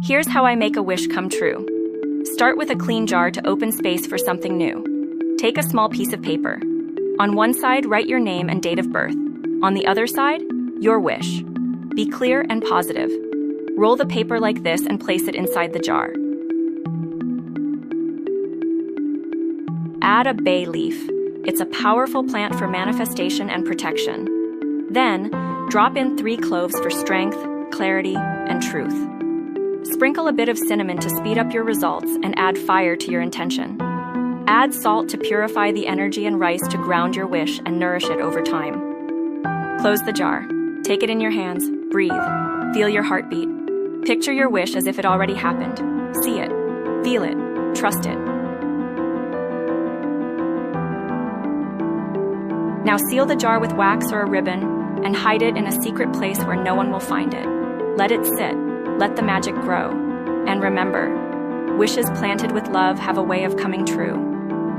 Here's how I make a wish come true. Start with a clean jar to open space for something new. Take a small piece of paper. On one side, write your name and date of birth. On the other side, your wish. Be clear and positive. Roll the paper like this and place it inside the jar. Add a bay leaf. It's a powerful plant for manifestation and protection. Then, drop in 3 cloves for strength, clarity, and truth. Sprinkle a bit of cinnamon to speed up your results and add fire to your intention. Add salt to purify the energy and rice to ground your wish and nourish it over time. Close the jar. Take it in your hands. Breathe. Feel your heartbeat. Picture your wish as if it already happened. See it. Feel it. Trust it. Now seal the jar with wax or a ribbon and hide it in a secret place where no one will find it. Let it sit. Let the magic grow. And remember, wishes planted with love have a way of coming true.